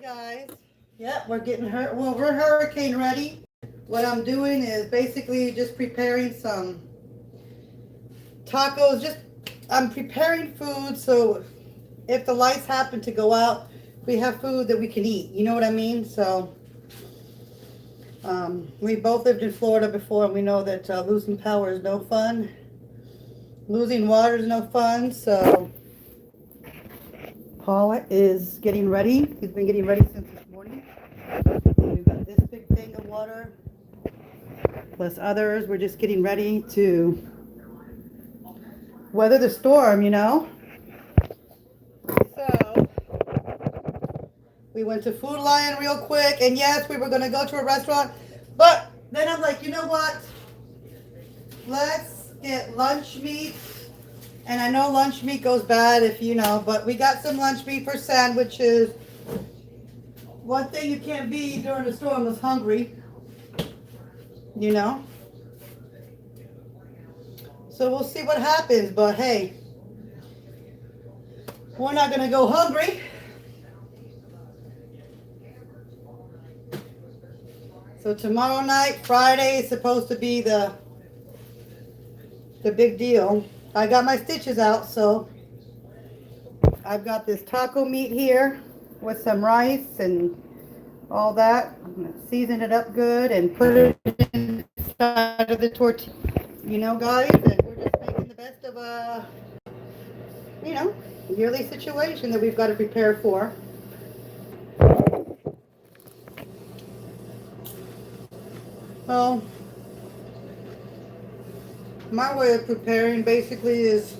guys. Yep, we're getting hurt. Well, we're hurricane ready. What I'm doing is basically just preparing some tacos. I'm preparing food so if the lights happen to go out, we have food that we can eat. You know what I mean? So we both lived in Florida before, and we know that losing power is no fun. Losing water is no fun. So Paula is getting ready. He's been getting ready since this morning. We've got this big thing of water, plus others. We're just getting ready to weather the storm, you know. So we went to Food Lion real quick, and yes, we were going to go to a restaurant, but then I'm like, you know what? Let's get lunch meat. And I know lunch meat goes bad if you know, but we got some lunch meat for sandwiches. One thing you can't be during a storm is hungry, you know. So we'll see what happens, but hey, we're not going to go hungry. So tomorrow night, Friday, is supposed to be the big deal. I got my stitches out, so I've got this taco meat here with some rice and all that. I'm going to season it up good and put it inside of the tortilla. You know, guys, and we're just making the best of a, you know, yearly situation that we've got to prepare for. Well, my way of preparing basically is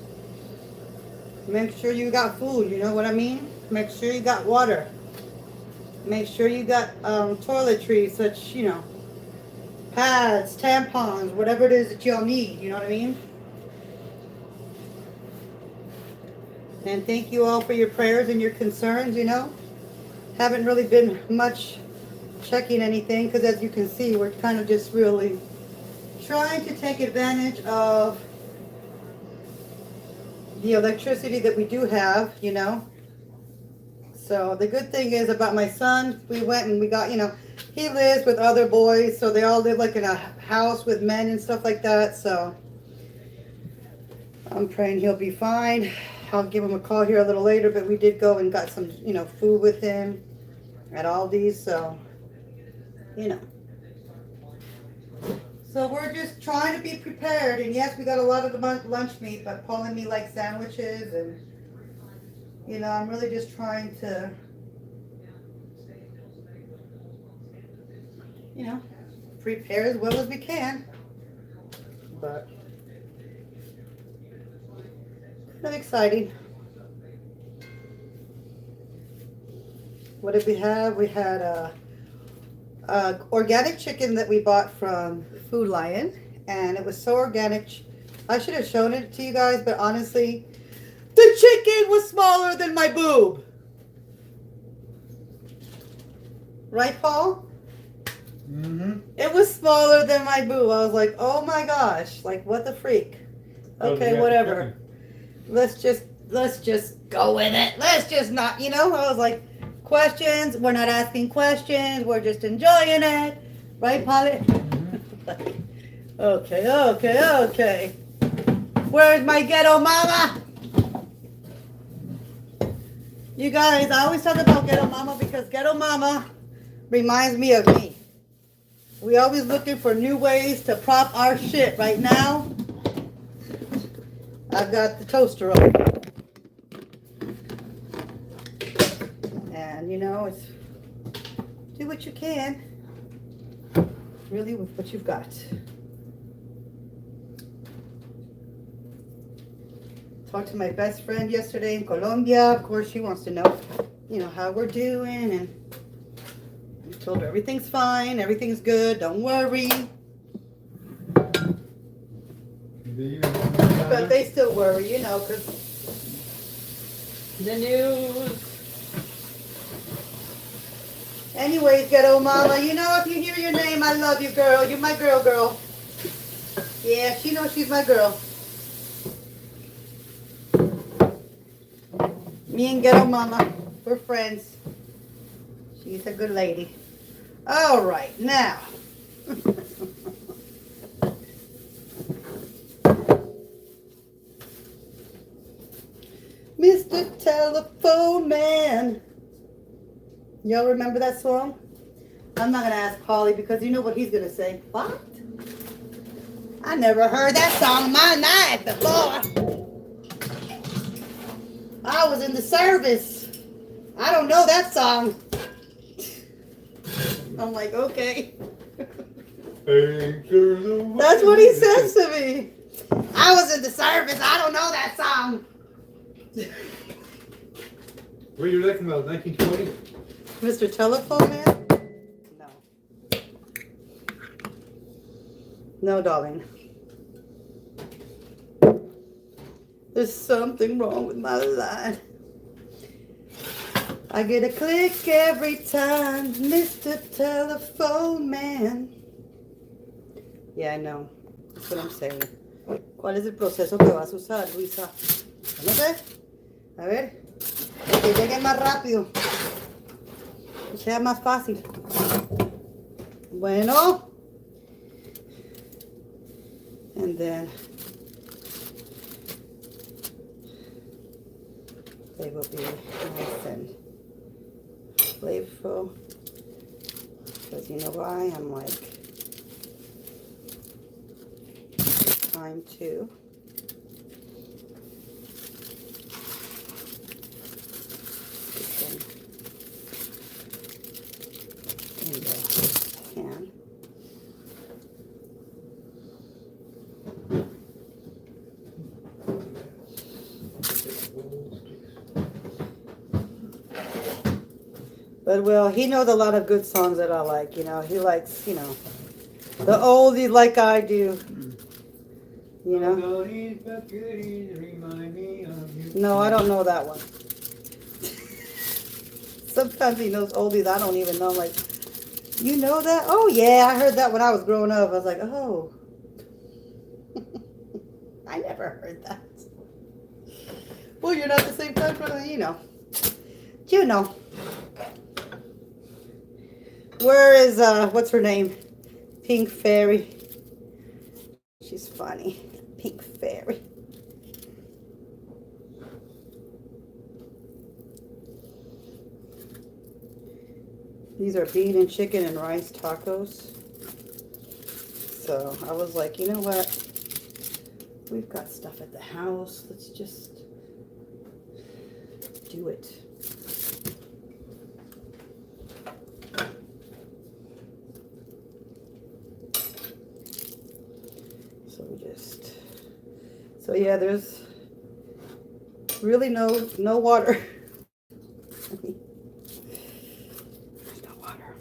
make sure you got food, you know what I mean? Make sure you got water. Make sure you got toiletries, such, you know, pads, tampons, whatever it is that y'all need, you know what I mean? And thank you all for your prayers and your concerns, you know. Haven't really been much checking anything because as you can see, we're kind of just really trying to take advantage of the electricity that we do have, you know. So the good thing is about my son, we went and we got, you know, he lives with other boys, so they all live like in a house with men and stuff like that. So I'm praying he'll be fine. I'll give him a call here a little later, but we did go and got some, you know, food with him at Aldi's, so, you know. So we're just trying to be prepared, and yes, we got a lot of the lunch meat, but Paul and me like sandwiches, and, you know, I'm really just trying to, you know, prepare as well as we can, but kind of exciting. What did we have? We had organic chicken that we bought from Food Lion, and it was so organic. I should have shown it to you guys, but honestly, the chicken was smaller than my boob. Right, Paul? Mm-hmm. It was smaller than my boob. I was like, oh my gosh, like what the freak? Okay, whatever. Let's just go with it. Let's just not, you know, I was like, questions, we're not asking questions, we're just enjoying it. Right, Polly? Mm-hmm. Okay. Where's my ghetto mama? You guys, I always talk about ghetto mama because ghetto mama reminds me of me. We always looking for new ways to prop our shit. Right now, I've got the toaster on. And, you know, it's do what you can, really, with what you've got. Talked to my best friend yesterday in Colombia. Of course, she wants to know, you know, how we're doing, and I told her everything's fine, everything's good, don't worry. But they still worry, you know, because the news. Anyways, ghetto mama, you know, if you hear your name, I love you, girl. You're my girl. Yeah, she knows she's my girl. Me and ghetto mama, we're friends. She's a good lady. All right, now. Mr. Telephone Man. Y'all remember that song? I'm not going to ask Polly because you know what he's going to say. What? I never heard that song in my life before. I was in the service. I don't know that song. I'm like, okay. That's what he says to me. I was in the service. I don't know that song. Were you looking about 1920? Mr. Telephone Man? No. No, darling. There's something wrong with my line. I get a click every time, Mr. Telephone Man. Yeah, I know. That's what I'm saying. ¿Cuál es el proceso que vas a usar, Luisa? No sé. A ver. Que llegue más rápido. Que sea más fácil. Bueno. And then they will be nice and flavorful. Because you know why? I'm like, time to in the can. But well, he knows a lot of good songs that I like, you know. He likes, you know, the oldies like I do. You know? No, I don't know that one. Sometimes he knows oldies I don't even know. I'm like, you know that? Oh yeah, I heard that when I was growing up. I was like, oh. I never heard that. Well, you're not the same time, but you know. You know. Where is, what's her name? Pink Fairy. She's funny. Pink Fairy. These are bean and chicken and rice tacos. So I was like, you know what? We've got stuff at the house. Let's just do it. So yeah, there's really no water. There's no water.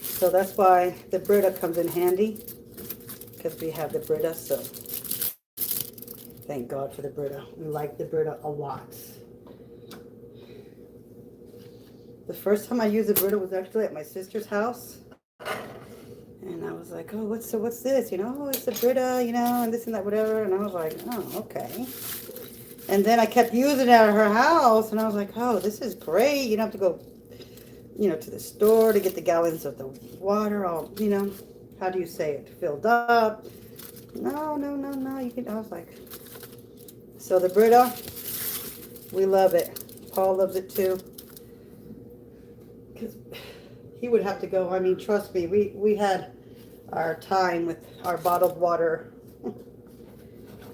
So that's why the Brita comes in handy, because we have the Brita. So thank God for the Brita. We like the Brita a lot. The first time I used the Brita was actually at my sister's house. And I was like, oh, what's this? You know, oh, it's the Brita, you know, and this and that, whatever. And I was like, oh, okay. And then I kept using it at her house. And I was like, oh, this is great. You don't have to go, you know, to the store to get the gallons of the water all, you know, how do you say it? Filled up. No. You can, I was like, so the Brita, we love it. Paul loves it too. Because he would have to go. I mean, trust me, we had our time with our bottled water,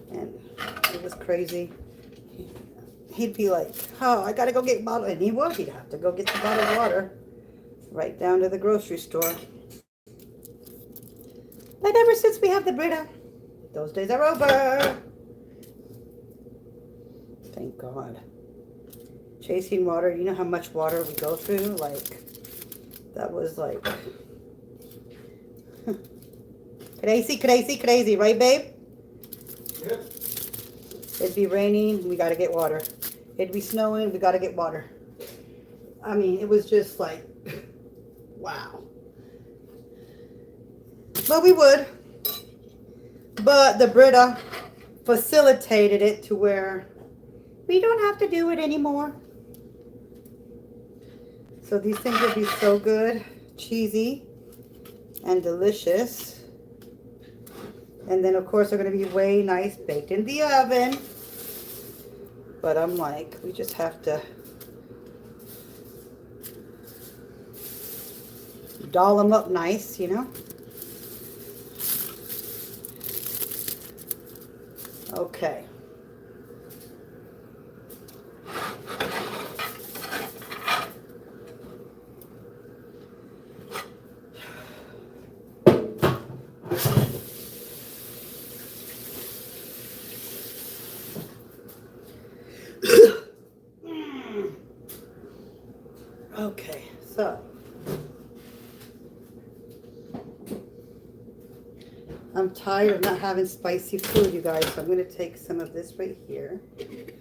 and it was crazy. He'd be like, oh, I gotta go get bottled, and he would. He'd have to go get the bottled water right down to the grocery store. But ever since we have the Brita, those days are over. Thank God. Chasing water, you know how much water we go through? Like, that was like crazy, right, babe? Yep. It'd be raining, we gotta get water. It'd be snowing, we gotta get water. I mean, it was just like, wow. But we would. But the Brita facilitated it to where we don't have to do it anymore. So these things would be so good, cheesy, and delicious. And then of course they're going to be way nice baked in the oven. But I'm like, we just have to doll them up nice, you know. Okay. Okay, so I'm tired of not having spicy food, you guys, so I'm going to take some of this right here. And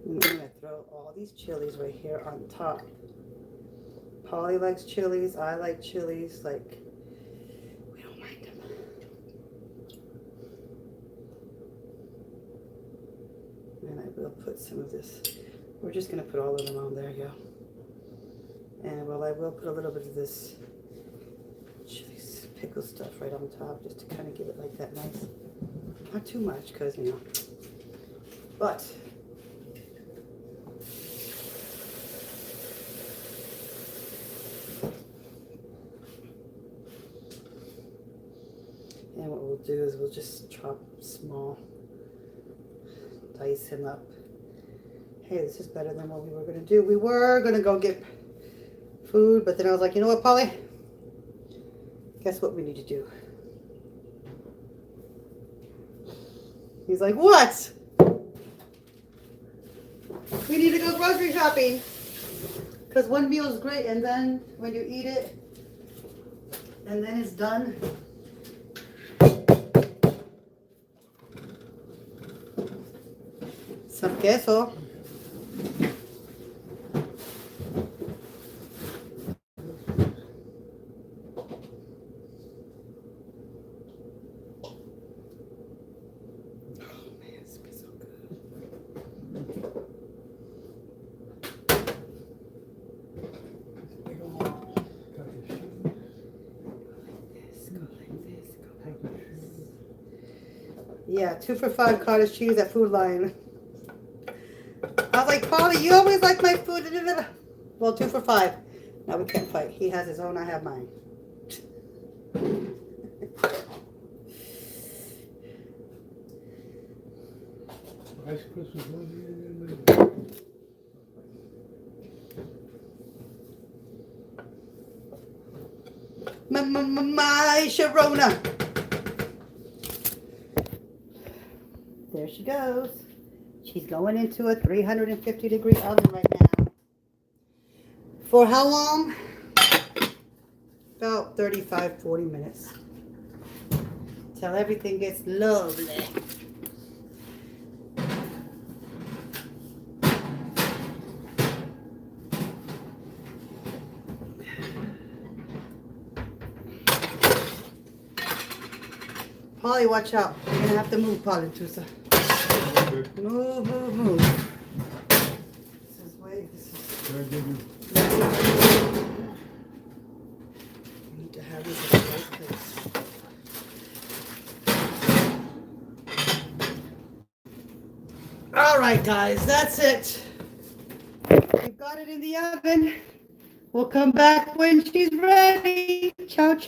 I'm going to throw all these chilies right here on top. Polly likes chilies. I like chilies. Like, we don't mind them. And I will put some of this. We're just going to put all of them on there, yeah. And well, I will put a little bit of this chili pickle stuff right on top just to kind of give it like that nice, not too much because, you know, but and what we'll do is we'll just chop small, dice him up. Hey, this is better than what we were going to do. We were going to go get food, but then I was like, you know what, Polly? Guess what we need to do? He's like, what? We need to go grocery shopping. Because one meal is great, and then when you eat it, and then it's done. Some queso. Yeah, 2 for $5 cottage cheese at Food Lion. I was like, Polly, you always like my food. Well, 2 for $5. Now we can't fight. He has his own, I have mine. My Sharona. There she goes. She's going into a 350-degree oven right now. For how long? About 35, 40 minutes. Till everything gets lovely. Polly, watch out. You're going to have to move, Polly, Tusa. Move, move, move. This is way, this is... We need to have these in the right place. All right, guys, that's it. We've got it in the oven. We'll come back when she's ready. Ciao, ciao.